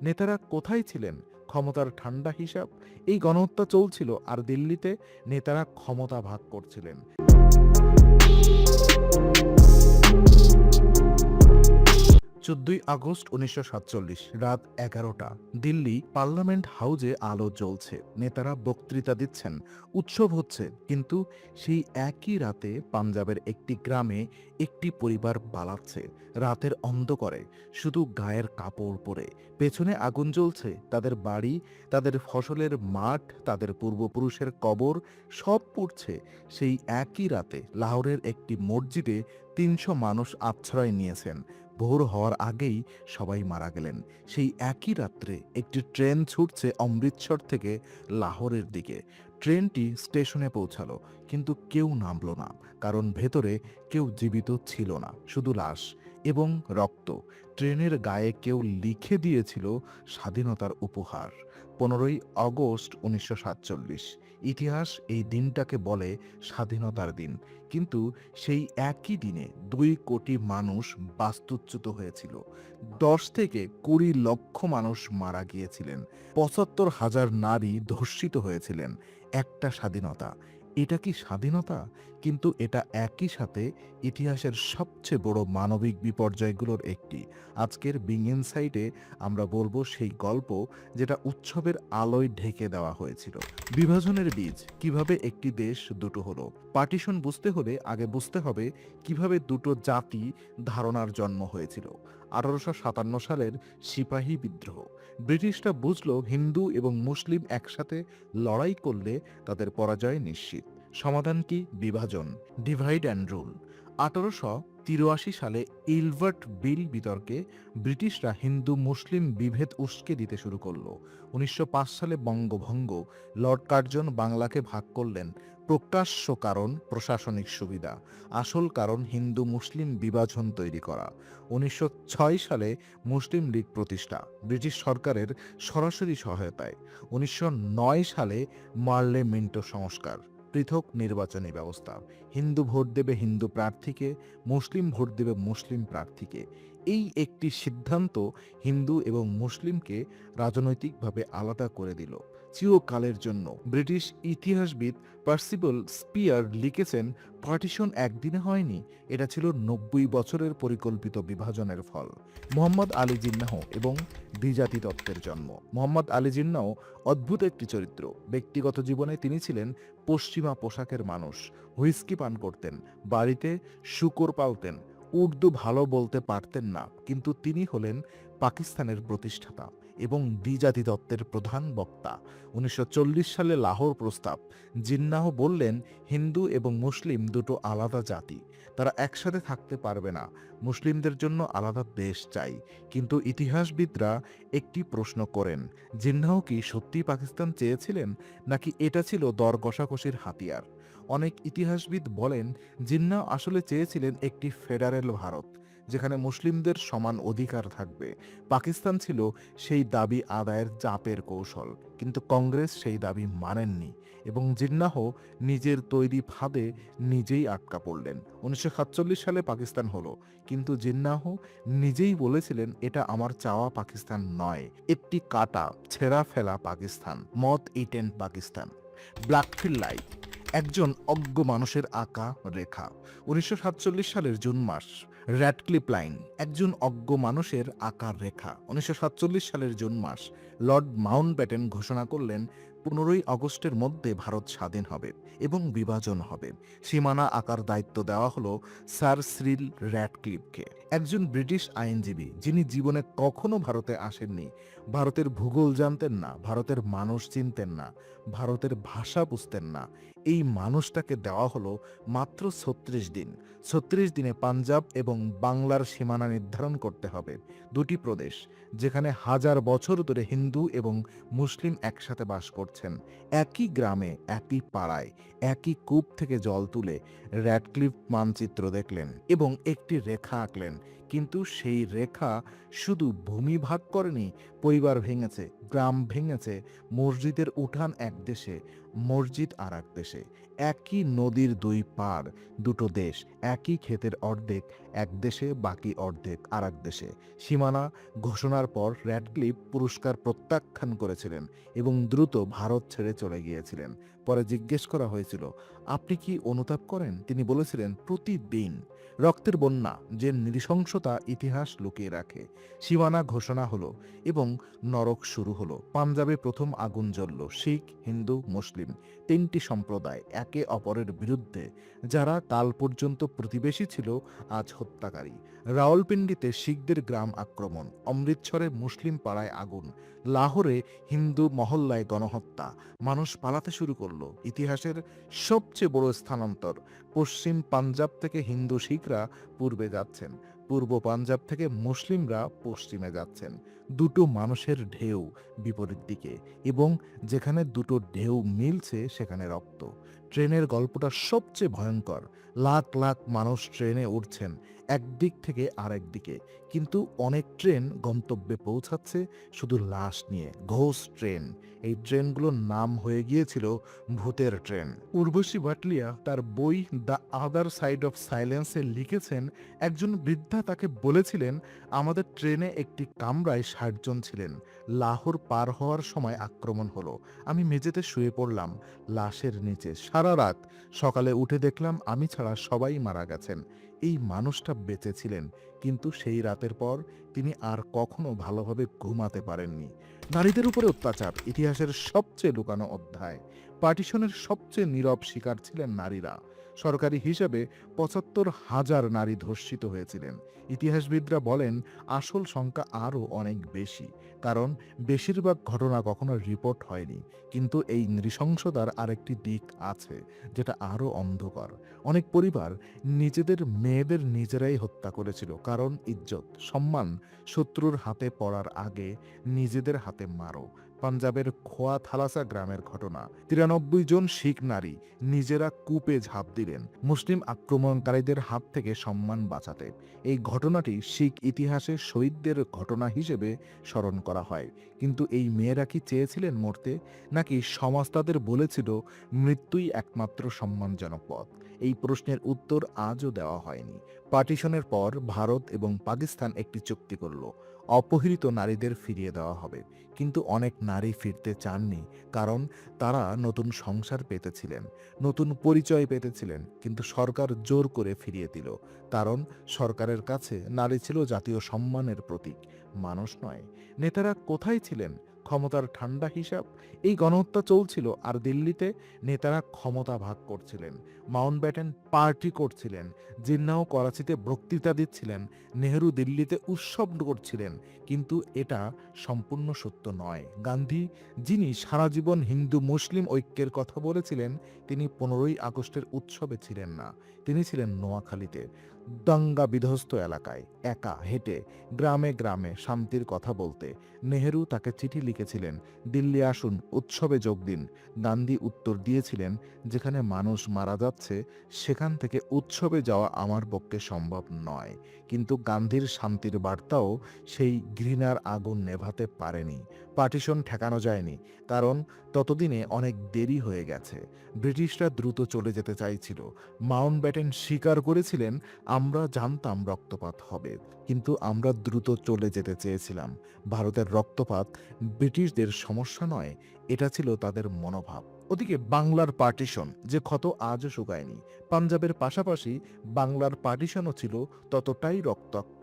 নেতারা কোথায় ছিলেন? ক্ষমতার ঠান্ডা হিসাব। এই গণহত্যা চলছিল আর দিল্লিতে নেতারা ক্ষমতা ভাগ করছিলেন। ১৪ই আগস্ট ১৯৪৭ রাত ১১টা। দিল্লি পার্লামেন্ট হাউজে আলো জ্বলছে, নেতারা বক্তৃতা দিচ্ছেন, উৎসব হচ্ছে। কিন্তু সেই একই রাতে পাঞ্জাবের একটি গ্রামে একটি পরিবার পালাচ্ছে। রাতের অন্ধকারে, শুধু গায়ের কাপড় পরে। পেছনে আগুন জ্বলছে, তাদের বাড়ি, তাদের ফসলের মাঠ, তাদের পূর্বপুরুষের কবর, সব পুড়ছে। সেই একই রাতে লাহোরের একটি মসজিদে ৩০০ মানুষ আশ্রয় নিয়েছেন। ভোর হওয়ার আগেই সবাই মারা গেলেন। সেই একই রাত্রে একটি ট্রেন ছুটছে অমৃতসর থেকে লাহোরের দিকে। ট্রেনটি স্টেশনে পৌঁছালো, কিন্তু কেউ নামলো না, কারণ ভেতরে কেউ জীবিত ছিল না, শুধু লাশ এবং রক্ত। ট্রেনের গায়ে কেউ লিখে দিয়েছিল স্বাধীনতার উপহার, 15ই আগস্ট ১৯৪৭। ইতিহাস এই দিনটাকে বলে স্বাধীনতার দিন। কিন্তু সেই একই দিনে ২ কোটি মানুষ বাস্তুচ্যুত হয়েছিল। ১০ থেকে ২০ লক্ষ মানুষ মারা গিয়েছিলেন। ৭৫,০০০ নারী ধর্ষিত হয়েছিলেন। একটা স্বাধীনতা। এটা কি স্বাধীনতা? কিন্তু এটা একই সাথে ইতিহাসের সবচেয়ে বড় মানবিক বিপর্যয়গুলোর একটি। আজকের বিং ইনসাইটে আমরা বলবো সেই গল্প, যেটা উৎসবের আলোয় ঢেকে দেওয়া হয়েছিল। বিভাজনের বীজ, কিভাবে একটি দেশ দুটো হলো। পার্টিশন বুঝতে হলে আগে বুঝতে হবে কিভাবে দুটো জাতি ধারণার জন্ম হয়েছিল। ১৮৫৭ সালের সিপাহী বিদ্রোহ। ব্রিটিশরা বুঝল হিন্দু এবং মুসলিম একসাথে লড়াই করলে তাদের পরাজয় নিশ্চিত। সমাধান কি? বিভাজন, ডিভাইড অ্যান্ড রুল। ১৮৮৩ সালে ইলবার্ট বিল বিতর্কে ব্রিটিশরা হিন্দু মুসলিম বিভেদ উস্কে দিতে শুরু করলো। ১৯০৫ সালে বঙ্গভঙ্গ, লর্ড কার্জন বাংলাকে ভাগ করলেন। প্রকাশ্য কারণ প্রশাসনিক সুবিধা, আসল কারণ হিন্দু মুসলিম বিভাজন তৈরি করা। ১৯০৬ সালে মুসলিম লীগ প্রতিষ্ঠা, ব্রিটিশ সরকারের সরাসরি সহায়তায়। ১৯০৯ সালে মার্লে মিন্টো সংস্কার, পৃথক নির্বাচনী ব্যবস্থা। হিন্দু ভোট দেবে হিন্দু প্রার্থীকে, মুসলিম ভোট দেবে মুসলিম প্রার্থীকে। এই একটি সিদ্ধান্ত হিন্দু এবং মুসলিমকে রাজনৈতিকভাবে আলাদা করে দিল চিরকালের জন্য। ব্রিটিশ ইতিহাসবিদ পার্সিবল স্পিয়ার লিখেছেন, পার্টিশন একদিনে হয়নি, এটা ছিল ৯০ বছরের পরিকল্পিত বিভাজনের ফল। মোহাম্মদ আলী জিন্নাহ এবং দ্বিজাতি তত্ত্বের জন্ম। মোহাম্মদ আলী জিন্নাহ অদ্ভুত একটি চরিত্র। ব্যক্তিগত জীবনে তিনি ছিলেন পশ্চিমা পোশাকের মানুষ, হুইস্কি পান করতেন, বাড়িতে শূকর পালতেন, উর্দু ভালো বলতে পারতেন না, কিন্তু তিনি হলেন পাকিস্তানের প্রতিষ্ঠাতা এবং দ্বিজাতি তত্ত্বের প্রধান বক্তা। ১৯৪০ সালে লাহোর প্রস্তাব। জিন্নাহ বললেন, হিন্দু এবং মুসলিম দুটো আলাদা জাতি, তারা একসাথে থাকতে পারবে না। মুসলিমদের জন্য আলাদা দেশ চাই। কিন্তু ইতিহাসবিদরা একটি প্রশ্ন করেন, জিন্নাহ কি সত্যি পাকিস্তান চেয়েছিলেন, নাকি এটা ছিল দর কষাকষির হাতিয়ার? অনেক ইতিহাসবিদ বলেন, জিন্নাহ আসলে চেয়েছিলেন একটি ফেডারেল ভারত, যেখানে মুসলিমদের সমান অধিকার থাকবে। পাকিস্তান ছিল সেই দাবি আদায়ের চাপের কৌশল, কিন্তু কংগ্রেস সেই দাবি মানেননি এবং জিন্নাহ নিজের তৈরি ফাঁদে নিজেই আটকা পড়লেন। ১৯৪৭ সালে পাকিস্তান হলো, কিন্তু জিন্নাহ নিজেই বলেছিলেন, এটা আমার চাওয়া পাকিস্তান নয়, একটি কাটা ছেঁড়া ফেলা পাকিস্তান, মত ইটেন পাকিস্তান। ব্ল্যাকফিল্ড লাইন, একজন অজ্ঞ মানুষের আঁকা রেখা। ১৯৪৭ সালের জুন মাস। র্যাডক্লিফ লাইন, একজন অজ্ঞ মানুষের আঁকা রেখা। ১৯৪৭ সালের জুন মাস। লর্ড মাউন্টব্যাটেন ঘোষণা করলেন, ১৫ই আগস্টের মধ্যে ভারত স্বাধীন হবে এবং বিভাজন হবে। সীমানা আঁকার দায়িত্ব দেওয়া হলো স্যার সিরিল র্যাডক্লিফকে, একজন ব্রিটিশ আইনজীবী যিনি জীবনে কখনো ভারতে আসেননি, ভারতের ভূগোল জানতেন না, ভারতের মানুষ চিনতেন না, ভারতের ভাষা বুঝতেন না। এই মানুষটাকে দেওয়া হলো মাত্র ৩৬ দিন। ৩৬ দিনে পাঞ্জাব এবং বাংলার সীমানা নির্ধারণ করতে হবে। দুটি প্রদেশ, যেখানে হাজার বছর ধরে হিন্দু এবং মুসলিম একসাথে বাস করছেন। একই গ্রামে, একই পাড়ায়, একই কূপ থেকে জল তুলে র্যাডক্লিফ মানচিত্র দেখলেন এবং একটি রেখা আঁকলেন। কিন্তু সেই রেখা শুধু ভূমি ভাগ করেনি, পরিবার ভেঙেছে, গ্রাম ভেঙেছে, মসজিদের উঠান এক দেশে, মসজিদ আর এক দেশে। একই নদীর দুই পার, দুটো দেশ। একই ক্ষেতের অর্ধেক এক দেশে, বাকি অর্ধেক আর এক দেশে। সীমানা ঘোষণার পর র্যাডক্লিফ পুরস্কার প্রত্যাখ্যান করেছিলেন এবং দ্রুত ভারত ছেড়ে চলে গিয়েছিলেন। পরে জিজ্ঞেস করা হয়েছিল, আপনি কি অনুতাপ করেন? তিনি বলেছিলেন, প্রতিদিন। রক্তের বন্যা, যে নৃশংসতা ইতিহাস লুকিয়ে রাখে। সীমানা ঘোষণা হলো এবং নরক শুরু হলো। পাঞ্জাবে প্রথম আগুন জ্বলল। শিখ, হিন্দু, মুসলিম, তিনটি সম্প্রদায় একে অপরের বিরুদ্ধে। যারা কাল পর্যন্ত প্রতিবেশী ছিল, আজ হত্যাকারী। রাওয়ালপিন্ডিতে শিখদের গ্রাম আক্রমণ, অমৃতসরে মুসলিম পাড়ায় আগুন, লাহোরে হিন্দু মহল্লায় গণহত্যা। মানুষ পালাতে শুরু করলো। ইতিহাসের সবচেয়ে বড় স্থানান্তর। পশ্চিম পাঞ্জাব থেকে হিন্দু শিখরা পূর্বে যাচ্ছেন, পূর্ব পাঞ্জাব থেকে মুসলিমরা পশ্চিমে যাচ্ছেন। দুটো মানুষের ঢেউ বিপরীত দিকে, এবং যেখানে দুটো ঢেউ মিলছে সেখানে রক্ত। ট্রেনের গল্পটা সবচেয়ে ভয়ঙ্কর। লাখ লাখ মানুষ ট্রেনে উঠছেন একদিক থেকে আরেক দিকে, কিন্তু অনেক ট্রেন গন্তব্যে পৌঁছাচ্ছে শুধু লাশ নিয়ে। ঘোষ ট্রেন। এই ট্রেনগুলোর নাম হয়ে গিয়েছিল ভূতের ট্রেন। উর্বশী ভাটলিয়া তার বই দ্য আদার সাইড অফ সাইলেন্সে লিখেছেন, একজন বৃদ্ধা তাকে বলেছিলেন, আমাদের ট্রেনে একটি কামরায় ৬০ জন ছিলেন। লাহোর পার হওয়ার সময় আক্রমণ হলো। আমি মেঝেতে শুয়ে পড়লাম লাশের নিচে সারা রাত। সকালে উঠে দেখলাম আমি ছাড়া সবাই মারা গেছেন। এই মানুষটা বেঁচে ছিলেন, কিন্তু সেই রাতের পর তিনি আর কখনো ভালোভাবে ঘুমাতে পারেননি। নারীদের উপরে অত্যাচার ইতিহাসের সবচেয়ে লুকানো অধ্যায়। পার্টিশনের সবচেয়ে নীরব শিকার ছিলেন নারীরা। সরকারি হিসাবে ৭৫,০০০ নারী ধর্ষিত হয়েছিলেন। ইতিহাসবিদরা বলেন আসল সংখ্যা আরও অনেক বেশি, কারণ বেশিরভাগ ঘটনা কখনো রিপোর্ট হয়নি। কিন্তু এই নৃশংসতার আরেকটি দিক আছে, যেটা আরও অন্ধকার। অনেক পরিবার নিজেদের মেয়েদের নিজেরাই হত্যা করেছিল, কারণ ইজ্জত, সম্মান শত্রুর হাতে পড়ার আগে নিজেদের হাতে মারো। পাঞ্জাবের খোয়া থালাসা গ্রামের ঘটনা। ৯৩ জন শিখ নারী নিজেরা কূপে ঝাঁপ দিলেন মুসলিম আক্রমণকারীদের হাত থেকে সম্মান বাঁচাতে। এই ঘটনাটি শিখ ইতিহাসে শহীদদের ঘটনা হিসেবে স্মরণ করা হয়। কিন্তু এই মেয়েরা কি চেয়েছিলেন মরতে, নাকি সমাজ তাদের বলেছিল মৃত্যুই একমাত্র সম্মানজনক পথ? এই প্রশ্নের উত্তর আজও দেওয়া হয়নি। পার্টিশনের পর ভারত এবং পাকিস্তান একটি চুক্তি করল, অপহৃত নারীদের ফিরিয়ে দেওয়া হবে। কিন্তু অনেক নারী ফিরতে চাননি, কারণ তারা নতুন সংসার পেতেছিলেন, নতুন পরিচয় পেতেছিলেন। কিন্তু সরকার জোর করে ফিরিয়ে দিল, কারণ সরকারের কাছে নারী ছিল জাতীয় সম্মানের প্রতীক, মানুষ নয়। নেতারা কোথায় ছিলেন? ক্ষমতার ঠান্ডা হিসাব। এই গণহত্যা চলছিল আর দিল্লিতে নেতারা ক্ষমতা ভাগ করছিলেন। মাউন্টব্যাটেন পার্টি করছিলেন, জিন্নাও করাচিতে বক্তৃতা দিচ্ছিলেন, নেহেরু দিল্লিতে উৎসব করছিলেন। কিন্তু এটা সম্পূর্ণ সত্য নয়। গান্ধী, যিনি সারা জীবন হিন্দু মুসলিম ঐক্যের কথা বলেছিলেন, তিনি ১৫ই আগস্টের উৎসবে ছিলেন না। তিনি ছিলেন নোয়াখালীতে, দাঙ্গা বিধ্বস্ত এলাকায়, একা হেঁটে গ্রামে গ্রামে শান্তির কথা বলতে। নেহেরু তাকে চিঠি লিখেছিলেন, দিল্লি আসুন, উৎসবে যোগ দিন। গান্ধী উত্তর দিয়েছিলেন, যেখানে মানুষ মারা যাচ্ছে সেখান থেকে উৎসবে যাওয়া আমার পক্ষে সম্ভব নয়। কিন্তু গান্ধীর শান্তির বার্তাও সেই ঘৃণার আগুন নেভাতে পারেনি। পার্টিশন ঠেকানো যায়নি, কারণ ততদিনে অনেক দেরি হয়ে গেছে। ব্রিটিশরা দ্রুত চলে যেতে চাইছিল। মাউন্টব্যাটেন স্বীকার করেছিলেন, আমরা জানতাম রক্তপাত হবে, কিন্তু আমরা দ্রুত চলে যেতে চেয়েছিলাম। ভারতের রক্তপাত ব্রিটিশদের সমস্যা নয়, এটা ছিল তাদের মনোভাব। ওদিকে বাংলার পার্টিশন, যে ক্ষত আজও শুকায়নি। পাঞ্জাবের পাশাপাশি বাংলার পার্টিশনও ছিল ততটাই রক্তাক্ত,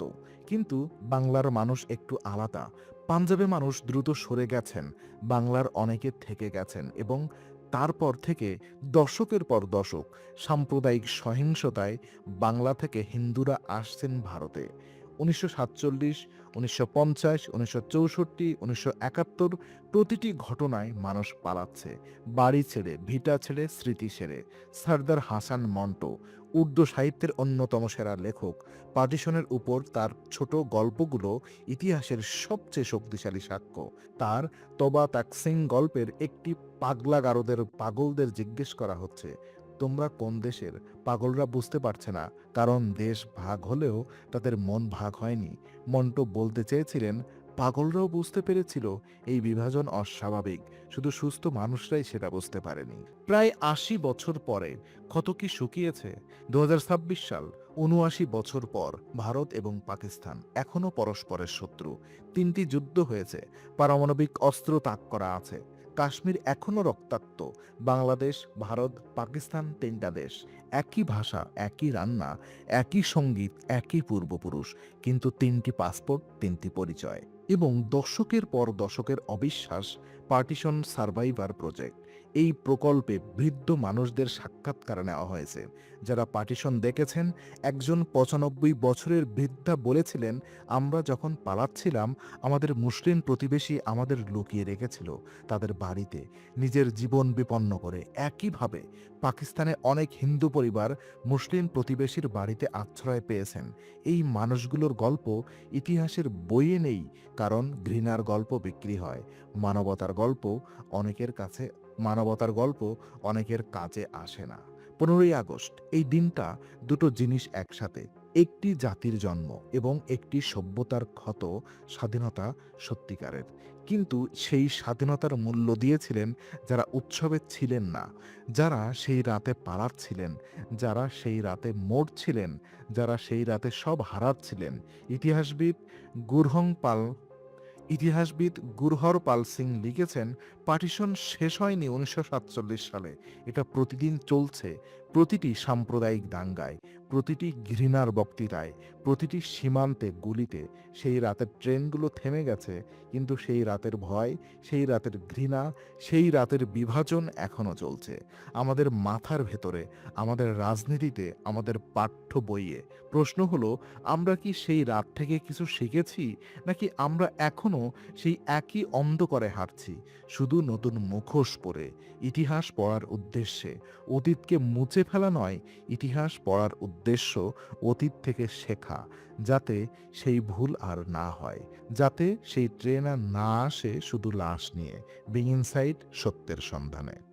কিন্তু বাংলার মানুষ একটু আলাদা। পাঞ্জাবে মানুষ দ্রুত সরে গেছেন, বাংলার অনেকে থেকে গেছেন, এবং তারপর থেকে দশকের পর দশক সাম্প্রদায়িক সহিংসতায় বাংলা থেকে হিন্দুরা আসছেন ভারতে। ১৯৪৭, ১৯৫০, ১৯৬৪, ১৯৭১, প্রতিটি ঘটনায় মানুষ পালাচ্ছে, বাড়ি ছেড়ে, ভিটা ছেড়ে, স্মৃতি ছেড়ে। সরদার হাসান মন্টো, উর্দু সাহিত্যের অন্যতম সেরা লেখক। পার্টিশনের উপর তার ছোট গল্পগুলো ইতিহাসের সবচেয়ে শক্তিশালী সাক্ষ্য। তার তবা তাকসিং গল্পের একটি পাগলদের জিজ্ঞেস করা হচ্ছে, তোমরা কোন দেশের? পাগলরা বুঝতে পারছে না, কারণ দেশ ভাগ হলেও তাদের মন ভাগ হয়নি। মন্টো বলতে চেয়েছিলেন, পাগলরাও বুঝতে পেরেছিল এই বিভাজন অস্বাভাবিক, শুধু সুস্থ মানুষরাই সেটা বুঝতে পারেনি। প্রায় ৮০ বছর পরে ক্ষত কি শুকিয়েছে? ২০২৬ সাল, ৭৯ বছর পর ভারত এবং পাকিস্তান এখনও পরস্পরের শত্রু। ৩টি যুদ্ধ হয়েছে, পারমাণবিক অস্ত্র তাক করা আছে, কাশ্মীর এখনও রক্তাক্ত। বাংলাদেশ, ভারত, পাকিস্তান, ৩টা দেশ, একই ভাষা, একই রান্না, একই সঙ্গীত, একই পূর্বপুরুষ, কিন্তু ৩টি পাসপোর্ট, ৩টি পরিচয়। এবং দশকের পর দশকের অবিশ্বাস। পার্টিশন সার্ভাইভার প্রজেক্ট, এই প্রকল্পে বৃদ্ধ মানুষদের সাক্ষাৎকার নেওয়া হয়েছে যারা পার্টিশন দেখেছেন। একজন ৯৫ বছরের বৃদ্ধা বলেছিলেন, আমরা যখন পালাচ্ছিলাম আমাদের মুসলিম প্রতিবেশী আমাদের লুকিয়ে রেখেছিল তাদের বাড়িতে, নিজের জীবন বিপন্ন করে। একইভাবে পাকিস্তানে অনেক হিন্দু পরিবার মুসলিম প্রতিবেশীর বাড়িতে আশ্রয় পেয়েছেন। এই মানুষগুলোর গল্প ইতিহাসের বইয়ে নেই, কারণ ঘৃণার গল্প বিক্রি হয়, মানবতার গল্প মানবতার গল্প অনেকের কাজে আসে না। ১৫ই আগস্ট, এই দিনটা দুটো জিনিস একসাথে, একটি জাতির জন্ম এবং একটি সভ্যতার ক্ষত। স্বাধীনতা সত্যিকারের, কিন্তু সেই স্বাধীনতার মূল্য দিয়েছিলেন যারা উৎসবে ছিলেন না, যারা সেই রাতে পালাচ্ছিলেন, যারা সেই রাতে মরছিলেন, যারা সেই রাতে সব হারাচ্ছিলেন। ইতিহাসবিদ গুরহং পাল ইতিহাসবিদ গুরহর পাল সিং লিখেছেন, পার্টিশন শেষ হয়নি ১৯৪৭ সালে, এটা প্রতিদিন চলছে। প্রতিটি সাম্প্রদায়িক দাঙ্গায়, প্রতিটি ঘৃণার বক্তৃতায়, প্রতিটি সীমান্তে গুলিতে। সেই রাতের ট্রেনগুলো থেমে গেছে, কিন্তু সেই রাতের ভয়, সেই রাতের ঘৃণা, সেই রাতের বিভাজন এখনও চলছে। আমাদের মাথার ভেতরে, আমাদের রাজনীতিতে, আমাদের পাঠ্য বইয়ে। প্রশ্ন হলো, আমরা কি সেই রাত থেকে কিছু শিখেছি, নাকি আমরা এখনও সেই একই অন্ধকারে হাঁটছি, শুধু নতুন মুখোশ পরে? ইতিহাস পড়ার উদ্দেশ্যে, অতীতকে মুছে ফেলা নয়, ইতিহাস পড়ার উদ্দেশ্য অতীত থেকে শেখা, যাতে সেই ভুল আর না হয়, যাতে সেই ট্রেন আর না আসে শুধু লাশ নিয়ে। বিং ইনসাইড, সত্যের সন্ধানে।